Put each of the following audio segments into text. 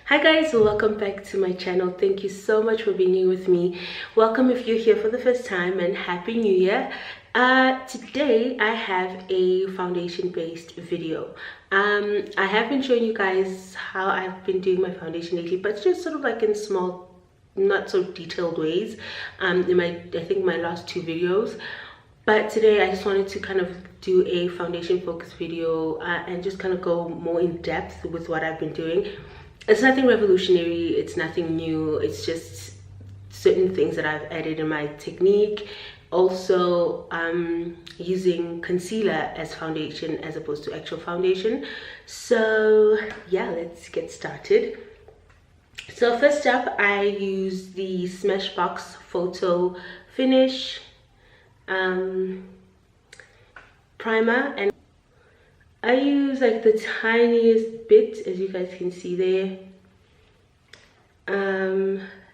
Hi guys, welcome back to my channel. Thank you so much for being here with me. Welcome if you're here for the first time, and happy new year. Today I have a foundation based video. I have been showing you guys how I've been doing my foundation lately, but just sort of like in small, not so detailed ways, in I think my last two videos. But today I just wanted to kind of do a foundation focused video and just kind of go more in depth with what I've been doing. It's nothing revolutionary, it's nothing new, it's just certain things that I've added in my technique. Also using concealer as foundation as opposed to actual foundation. So yeah, let's get started. So first up, I use the Smashbox Photo Finish primer, and I use like the tiniest bit, as you guys can see there.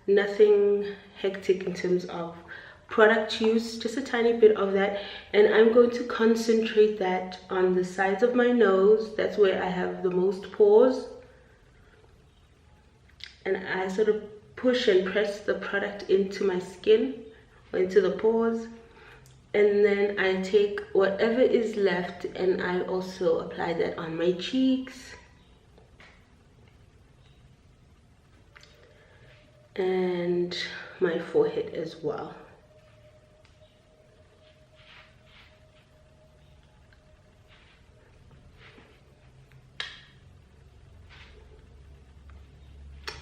Nothing hectic in terms of product use, just a tiny bit of that, and I'm going to concentrate that on the sides of my nose. That's where I have the most pores, and I sort of push and press the product into my skin or into the pores. And then I take whatever is left and I also apply that on my cheeks and my forehead as well.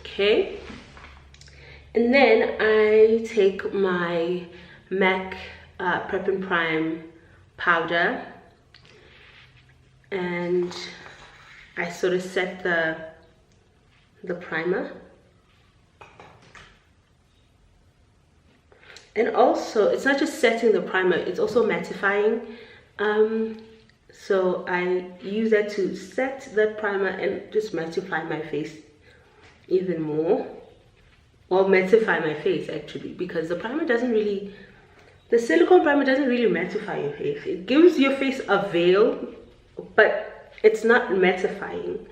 Okay, and then I take my MAC Prep+Prime powder and I sort of set the primer, and also it's not just setting the primer, it's also mattifying. So I use that to set the primer and just mattify my face even more, or mattify my face actually, because the primer doesn't really, the silicone primer doesn't really mattify your face. It gives your face a veil, but it's not mattifying.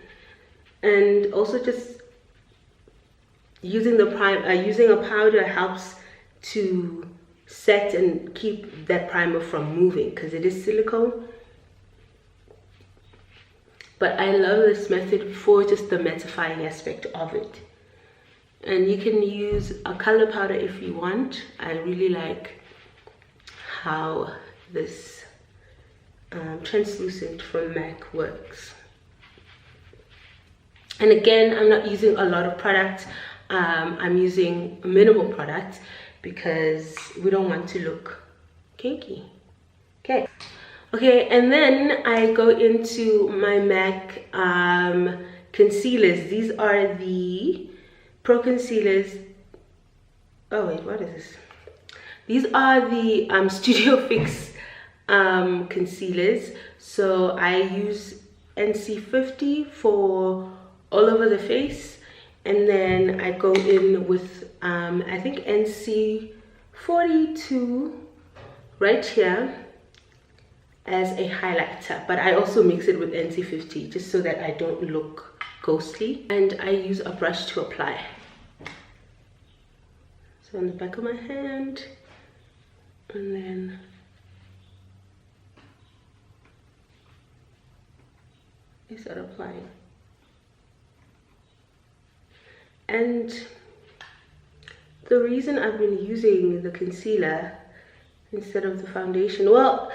And also just using the primer, using a powder helps to set and keep that primer from moving because it is silicone. But I love this method for just the mattifying aspect of it. And you can use a color powder if you want. I really like how this translucent from MAC works. And again, I'm not using a lot of product. I'm using minimal product because we don't want to look cakey. Okay, and then I go into my MAC concealers. These are the Pro Concealers. Oh wait, what is this? These are the Studio Fix concealers. So I use NC50 for all over the face, and then I go in with I think NC42 right here as a highlighter, but I also mix it with NC50 just so that I don't look ghostly. And I use a brush to apply. So on the back of my hand, and then I start applying. And the reason I've been using the concealer instead of the foundation, well,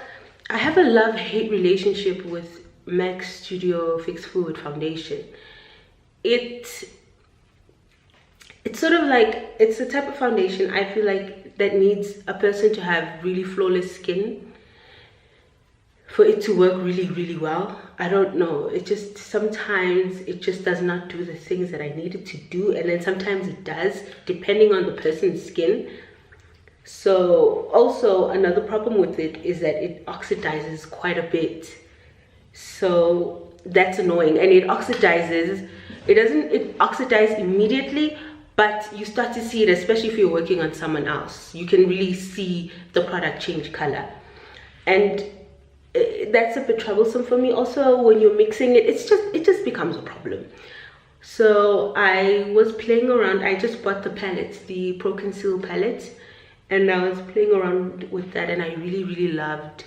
I have a love-hate relationship with MAC Studio Fix Fluid Foundation. It's sort of like, it's a type of foundation I feel like that needs a person to have really flawless skin for it to work really, really well. I don't know, it just, sometimes it just does not do the things that I need it to do, and then sometimes it does, depending on the person's skin. So also another problem with it is that it oxidizes quite a bit. So that's annoying, and it oxidizes, it oxidizes immediately, but you start to see it, especially if you're working on someone else. You can really see the product change color, and that's a bit troublesome for me. Also, when you're mixing it, it just becomes a problem. So I was playing around. I just bought the palettes, the Pro Conceal palette, and I was playing around with that, and I really loved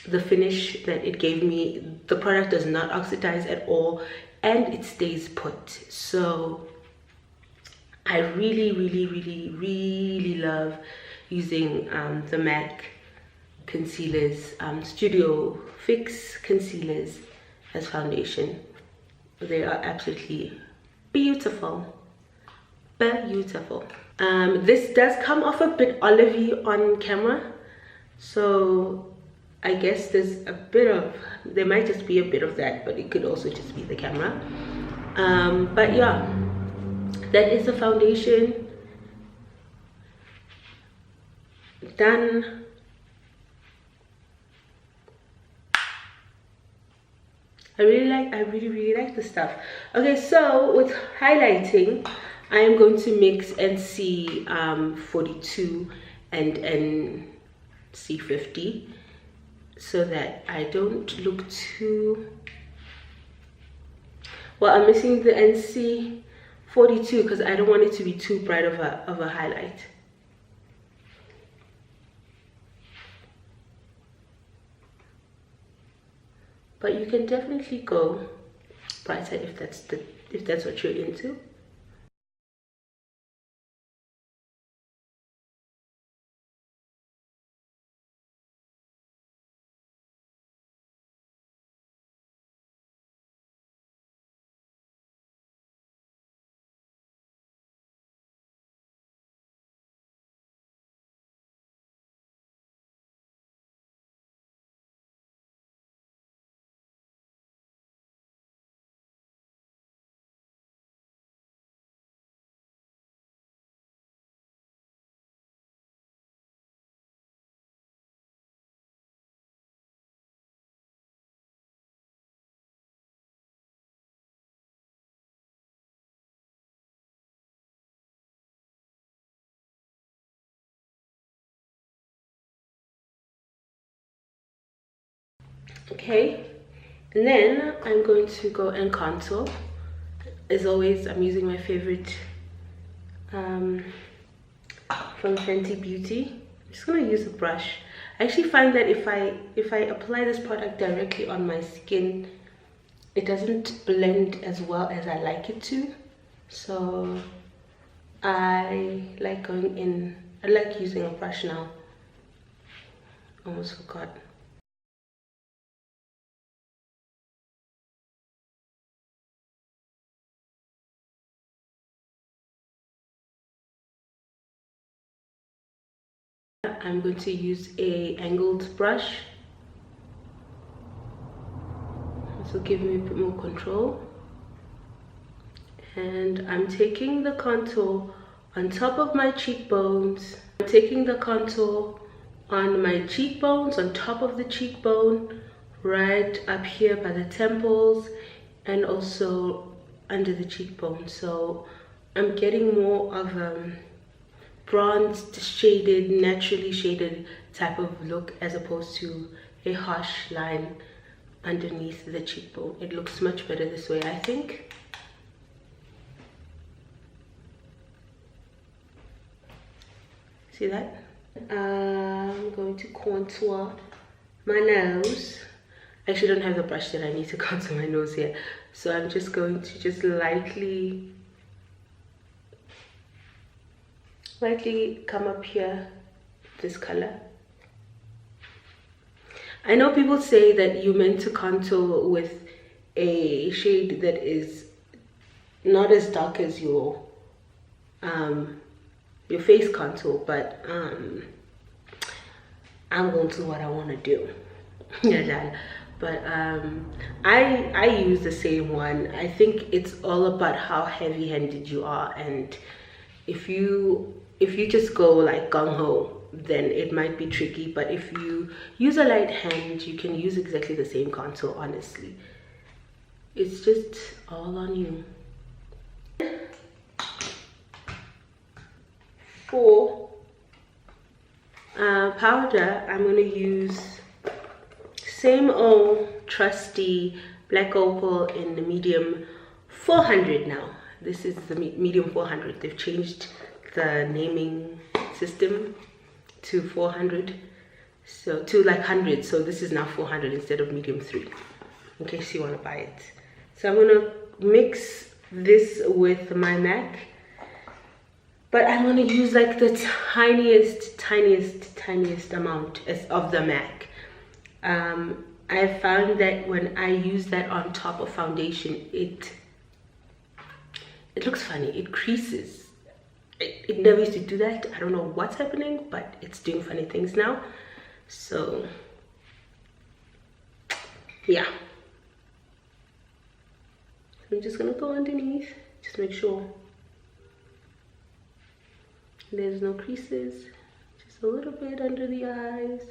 the finish that it gave me. The product does not oxidize at all, and it stays put. So I really love using the MAC concealers, Studio Fix concealers as foundation. They are absolutely beautiful. This does come off a bit olivey on camera, so I guess there's a bit of, there might just be a bit of that, but it could also just be the camera. But yeah, that is the foundation done. I really like the stuff. Okay, so with highlighting, I am going to mix NC 42 and NC 50 so that I don't look too, well, I'm missing the NC 42 because I don't want it to be too bright of a highlight. But you can definitely go brighter if that's what you're into. Okay, and then I'm going to go and contour. As always, I'm using my favorite from Fenty Beauty. I'm just gonna use a brush. I actually find that if I apply this product directly on my skin, it doesn't blend as well as I like it to. So I like going in, I like using a brush now. Almost forgot. I'm going to use a angled brush. This will give me a bit more control. And I'm taking the contour on top of my cheekbones. I'm taking the contour on my cheekbones, on top of the cheekbone, right up here by the temples, and also under the cheekbone. So I'm getting more of a bronzed, shaded, naturally shaded type of look as opposed to a harsh line underneath the cheekbone. It looks much better this way, I think. See that? I'm going to contour my nose. I actually don't have the brush that I need to contour my nose here, so I'm just going to just lightly come up here, this color. I know people say that you're meant to contour with a shade that is not as dark as your face contour, but I'm going to do what I want to do. But I use the same one. I think it's all about how heavy-handed you are, and if you just go like gung-ho, then it might be tricky. But if you use a light hand, you can use exactly the same contour. Honestly, it's just all on you. For powder, I'm going to use same old trusty black opal in the medium 400 now. This is the medium 400. They've changed the naming system to 400, so to like 100. So this is now 400 instead of medium 3, in case you want to buy it. So I'm gonna mix this with my MAC, but I'm gonna use like the tiniest amount of the MAC. I found that when I use that on top of foundation, it looks funny. It creases. It never used to do that. I don't know what's happening, but it's doing funny things now. So yeah, I'm just gonna go underneath, just make sure there's no creases. Just a little bit under the eyes.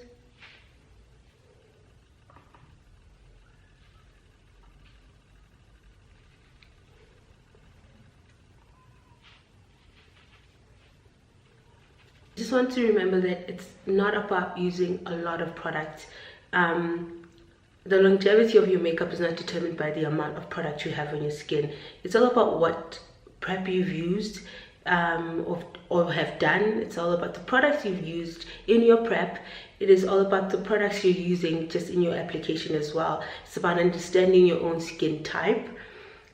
Just want to remember that it's not about using a lot of product. The longevity of your makeup is not determined by the amount of product you have on your skin. It's all about what prep you've used or have done. It's all about the products you've used in your prep. It is all about the products you're using just in your application as well. It's about understanding your own skin type,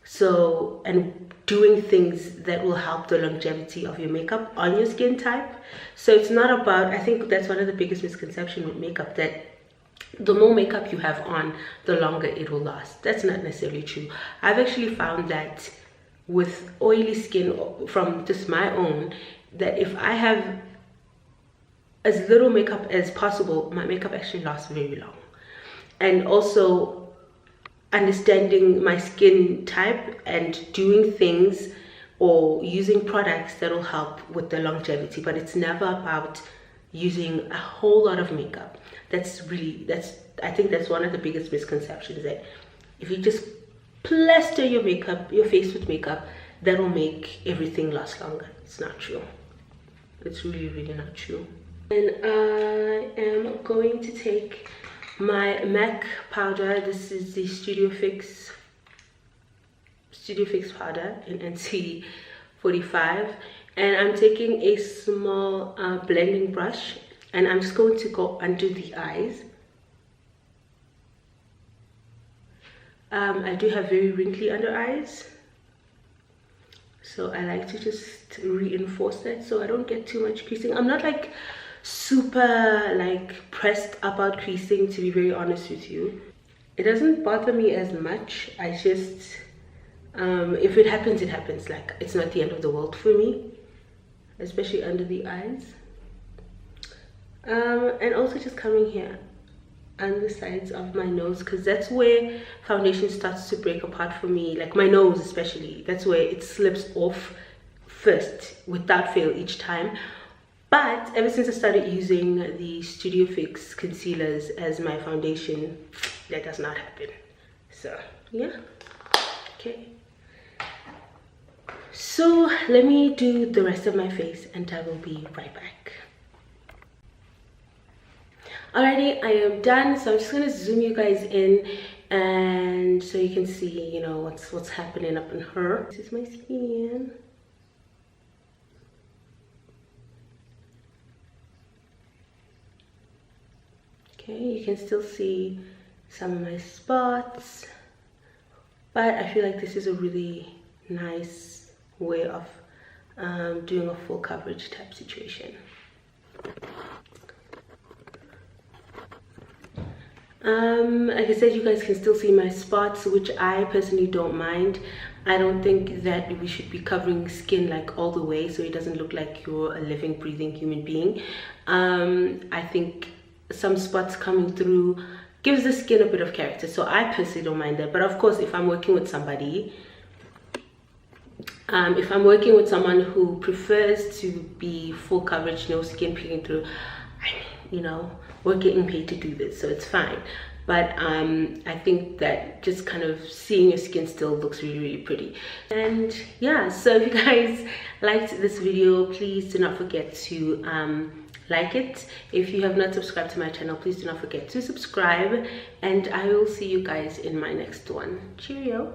so, and doing things that will help the longevity of your makeup on your skin type. So it's not about, I think that's one of the biggest misconceptions with makeup, that the more makeup you have on, the longer it will last. That's not necessarily true. I've actually found that with oily skin, from just my own, that if I have as little makeup as possible, my makeup actually lasts very long. And also understanding my skin type and doing things or using products that will help with the longevity. But it's never about using a whole lot of makeup. I think that's one of the biggest misconceptions, that if you just plaster your face with makeup, that will make everything last longer. It's not true. It's really not true. And I am going to take my MAC powder. This is the Studio Fix powder in NC 45, and I'm taking a small blending brush, and I'm just going to go under the eyes. I do have very wrinkly under eyes, so I like to just reinforce that so I don't get too much creasing. I'm not like super like pressed about creasing, to be very honest with you. It doesn't bother me as much. I just if it happens, it happens. Like, it's not the end of the world for me, especially under the eyes. And also just coming here on the sides of my nose, because that's where foundation starts to break apart for me, like my nose especially. That's where it slips off first without fail each time. But ever since I started using the Studio Fix concealers as my foundation, that does not happen. So yeah, okay. So let me do the rest of my face and I will be right back. Alrighty, I am done. So I'm just gonna zoom you guys in, and so you can see, you know, what's happening up in her. This is my skin. Okay, you can still see some of my spots, but I feel like this is a really nice way of doing a full coverage type situation. Like I said, you guys can still see my spots, which I personally don't mind. I don't think that we should be covering skin like all the way so it doesn't look like you're a living, breathing human being. I think some spots coming through gives the skin a bit of character, so I personally don't mind that. But of course, if I'm working with somebody, if I'm working with someone who prefers to be full coverage, no skin peeking through, you know, we're getting paid to do this, so it's fine. But I think that just kind of seeing your skin still looks really pretty. And yeah, so if you guys liked this video, please do not forget to like it. If you have not subscribed to my channel, please do not forget to subscribe, and I will see you guys in my next one. Cheerio.